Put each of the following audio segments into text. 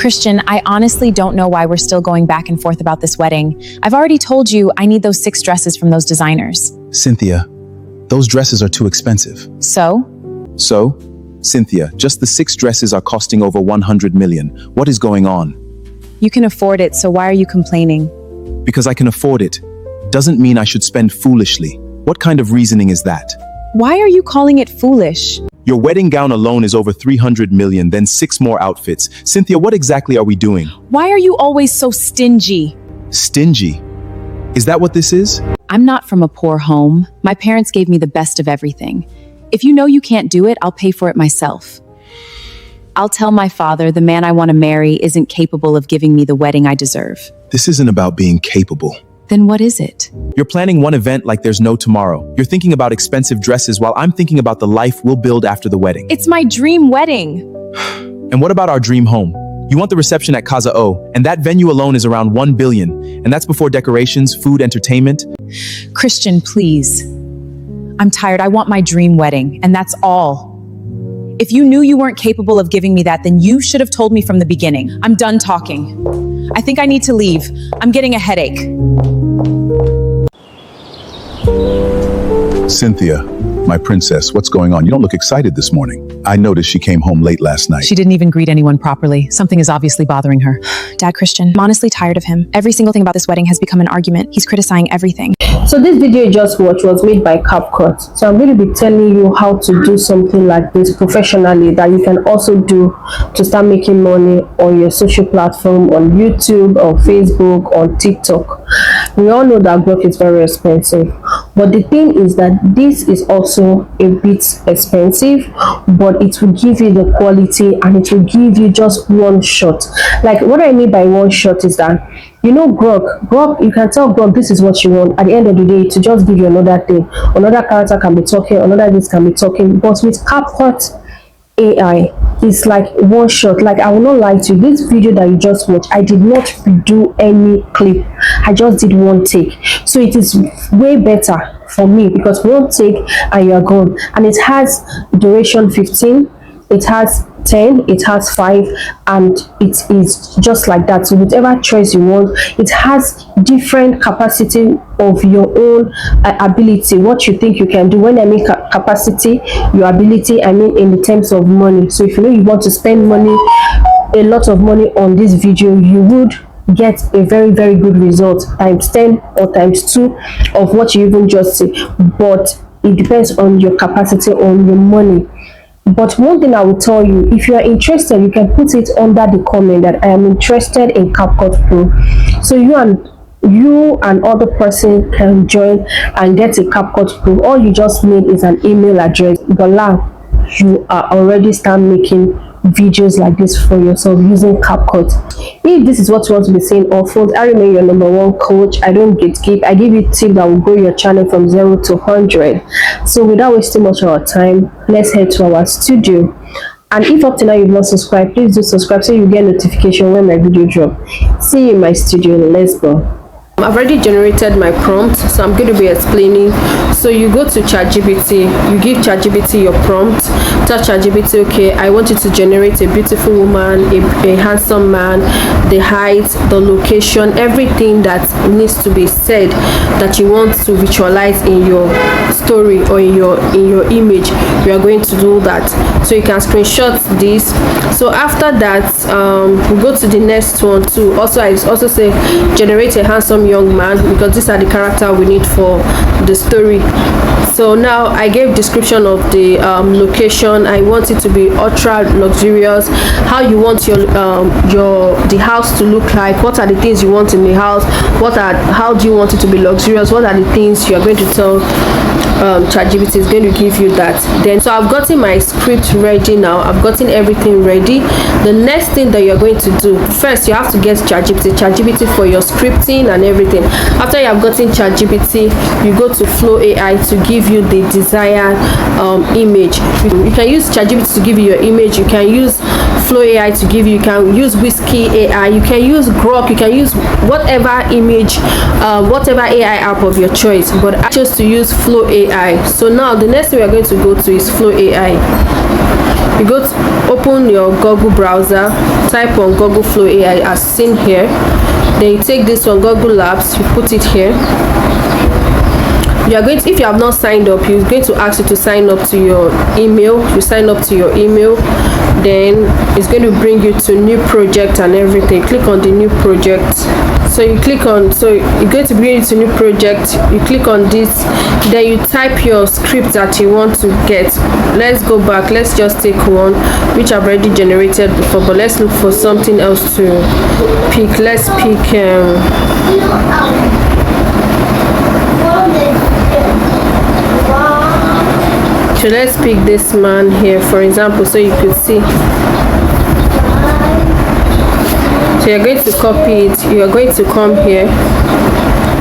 Christian, I honestly don't know why we're still going back and forth about this wedding. I've already told you I need those 6 dresses from those designers. Cynthia, those dresses are too expensive. So, Cynthia, just the 6 dresses are costing over 100 million. What is going on? you can afford it, so why are you complaining? Because I can afford it doesn't mean I should spend foolishly. What kind of reasoning is that? Why are you calling it foolish? Your wedding gown alone is over 300 million, then 6 more outfits. Cynthia, what exactly are we doing? Why are you always so stingy? Stingy? Is that what this is? I'm not from a poor home. My parents gave me the best of everything. If you know you can't do it, I'll pay for it myself. I'll tell my father the man I want to marry isn't capable of giving me the wedding I deserve. This isn't about being capable. Then what is it? You're planning one event like there's no tomorrow. You're thinking about expensive dresses while I'm thinking about the life we'll build after the wedding. It's my dream wedding. And what about our dream home? You want the reception at Casa O, and that venue alone is around 1 billion. And that's before decorations, food, entertainment. Christian, please. I'm tired. I want my dream wedding, and that's all. If you knew you weren't capable of giving me that, then you should have told me from the beginning. I'm done talking. I think I need to leave. I'm getting a headache. Cynthia, my princess, what's going on? You don't look excited this morning. I noticed she came home late last night. She didn't even greet anyone properly. Something is obviously bothering her. Dad, Christian, I'm honestly tired of him. Every single thing about this wedding has become an argument. He's criticizing everything. So this video you just watched was made by CapCut. So I'm going to be telling you how to do something like this professionally that you can also do to start making money on your social platform, on YouTube, on Facebook, on TikTok. We all know that work is very expensive. But the thing is that this is also a bit expensive, but it will give you the quality and it will give you just one shot. Like what I mean by one shot is that, you know, Grok, you can tell Grok this is what you want. At the end of the day, to just give you another thing. Another character can be talking, another this can be talking. But with CapCut AI, it's like one shot. Like I will not lie to you, this video that you just watched, I did not do any clip. I just did one take. So it is way better for me because one take and you're gone. And it has duration 15, it has 10, it has 5, and it is just like that. So whatever choice you want, it has different capacity of your own ability, what you think you can do. When I mean capacity, your ability, I mean in the terms of money. So if you know you want to spend money, a lot of money on this video, you would get a very, very good result, times 10 or times 2 of what you even just see. But it depends on your capacity, on your money. But one thing I will tell you, if you are interested, you can put it under the comment that I am interested in CapCut Pro. So you and other person can join and get a CapCut Pro. All you just need is an email address. Voila, you are already start making videos like this for yourself using CapCut. If this is what you want to be saying often, I remain your #1 coach. I don't gatekeep. I give you tips that will grow your channel from 0 to 100. So without wasting much of our time, let's head to our studio. And if up to now you've not subscribed, please do subscribe so you get notification when my video drop. See you in my studio. Let's go. I've already generated my prompt, so I'm going to be explaining. So you go to ChatGPT, you give ChatGPT your prompt. Tell ChatGPT, okay, I want you to generate a beautiful woman, a handsome man, the height, the location, everything that needs to be said that you want to visualize in your story or in your image. We are going to do that. So you can screenshot this. So after that, we go to the next one too. I also say generate a handsome young man, because these are the character we need for the story. So now I gave description of the location. I want it to be ultra luxurious. How you want the house to look like? What are the things you want in the house? How do you want it to be luxurious? What are the things you are going to tell ChatGPT is going to give you that. Then so I've gotten my script ready now. I've gotten everything ready. The next thing that you're going to do, first you have to get ChatGPT for your scripting and everything. After you have gotten ChatGPT, you go to Flow AI to give you the desired image. You can use ChatGPT to give you your image. You can use Flow AI to give you can use Whiskey AI, you can use Grok, you can use whatever image, whatever AI app of your choice, but I chose to use Flow AI. So now the next thing we are going to go to is Flow AI. You go to open your Google browser, type on Google Flow AI as seen here. Then you take this one, Google Labs, you put it here. You are going to, if you have not signed up, you're going to ask you to sign up to your email. You sign up to your email, then it's going to bring you to new project and everything. Click on the new project. So you click on, so you're going to bring you to new project. You click on this, then you type your script that you want to get. Let's go back. Let's just take one which I've already generated before, but let's look for something else to pick. Let's pick so let's pick this man here, for example, so you could see. So you're going to copy it, you are going to come here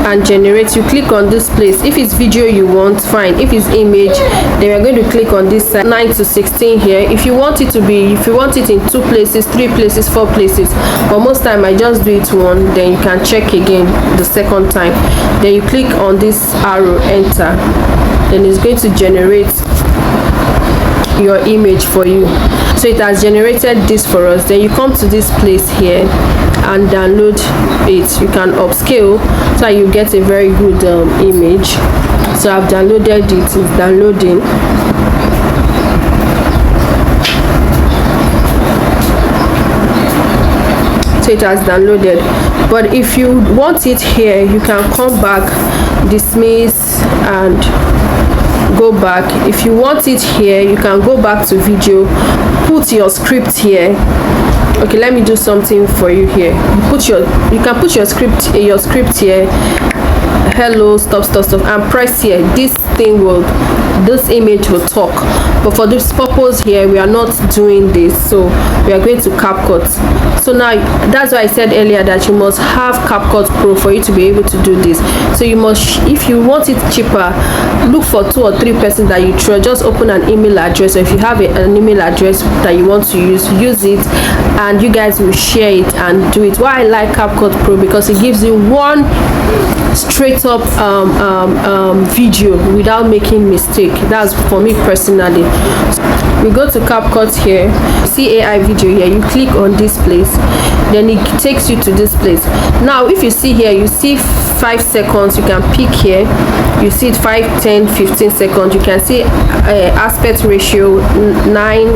and generate. You click on this place. If it's video you want, fine. If it's image, then you're going to click on this side, 9 to 16 here. If you want it to be, if you want it in 2 places, 3 places, 4 places, but most time I just do it one, then you can check again the second time. Then you click on this arrow, enter, then it's going to generate your image for you. So it has generated this for us. Then you come to this place here and download it. You can upscale so you get a very good image. So I've downloaded it. It's downloading. So it has downloaded. But if you want it here, you can come back, dismiss, and go back. If you want it here, you can go back to video, put your script here. Okay, let me do something for you here. You can put your script here. Hello, stop, and press here. This image will talk. But for this purpose here, we are not doing this, so we are going to CapCut. So now that's why I said earlier that you must have CapCut Pro for you to be able to do this. So you must, if you want it cheaper, look for 2 or 3 persons that you trust. Just open an email address, or if you have an email address that you want to use it, and you guys will share it and do it. Why I like CapCut Pro, because it gives you one straight up video without making mistake. That's for me personally. We go to CapCut here, see AI video here, you click on this place, then it takes you to this place. Now if you see here, you see 5 seconds, you can pick here, you see it 5, 10, 15 seconds, you can see aspect ratio 9,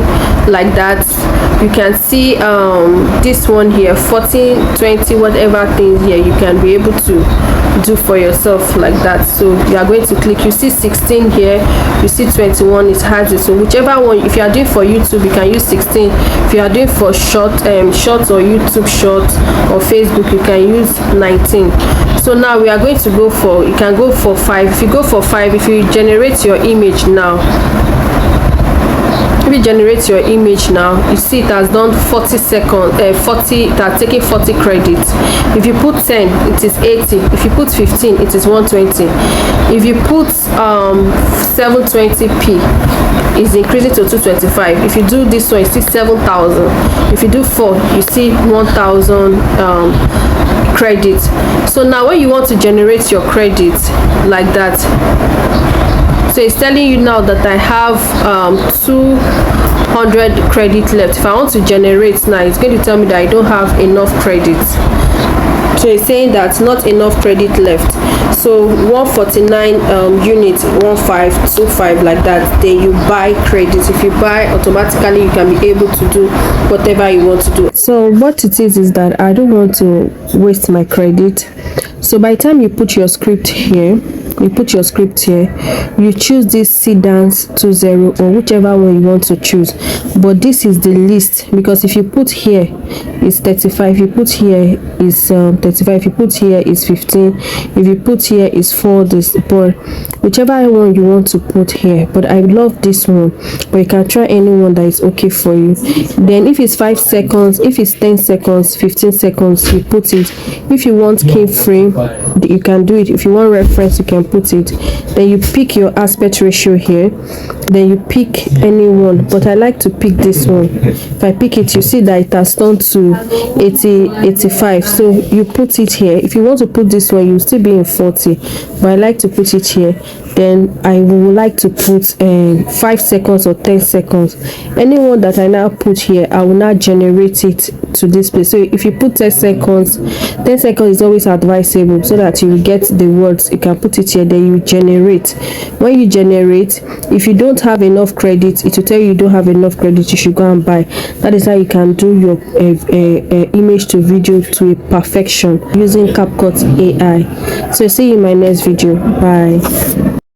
like that. You can see this one here, 40, 20, whatever things here you can be able to do for yourself, like that. So you are going to click, you see 16 here, you see 21, it has it. So whichever one, if you are doing for YouTube, you can use 16. If you are doing for shorts or YouTube shorts or Facebook, you can use 19. So now we are going to go for, you can go for 5. If you go for 5, if you generate your image now, if you generate your image now, you see it has done 40 seconds, 40, it has taken 40 credits. If you put 10, it is 80. If you put 15, it is 120. If you put 720p, it's increasing to 225. If you do this one, you see 7,000. If you do 4, you see 1,000 credits. So now when you want to generate your credits like that, so it's telling you now that I have 200 credit left. If I want to generate now, it's going to tell me that I don't have enough credits. So it's saying that not enough credit left. So 149 units, 1525, like that. Then you buy credits. If you buy, automatically you can be able to do whatever you want to do. So what it is that I don't want to waste my credit. So by the time you put your script here, you choose this Dance 20 or whichever one you want to choose, but this is the list, because if you put here is 35, if you put here is 35, if you put here is 15, if you put here is 4, this, but whichever one you want to put here. But I love this one, but you can try any one that is okay for you. Then if it's 5 seconds, if it's 10 seconds, 15 seconds, you put it. If you want keyframe, you can do it. If you want reference, you can put it. Then you pick your aspect ratio here, then you pick any one, but I like to pick this one. If I pick it, you see that it has turned to 85, so you put it here. If you want to put this one, you'll still be in 40, but I like to put it here. then I would like to put 5 seconds or 10 seconds. Anyone that I now put here, I will now generate it to this place. So if you put 10 seconds, 10 seconds is always advisable, so that you will get the words. You can put it here, then you generate. When you generate, if you don't have enough credit, it will tell you don't have enough credit, you should go and buy. That is how you can do your image to video to a perfection using CapCut AI. So see you in my next video. Bye.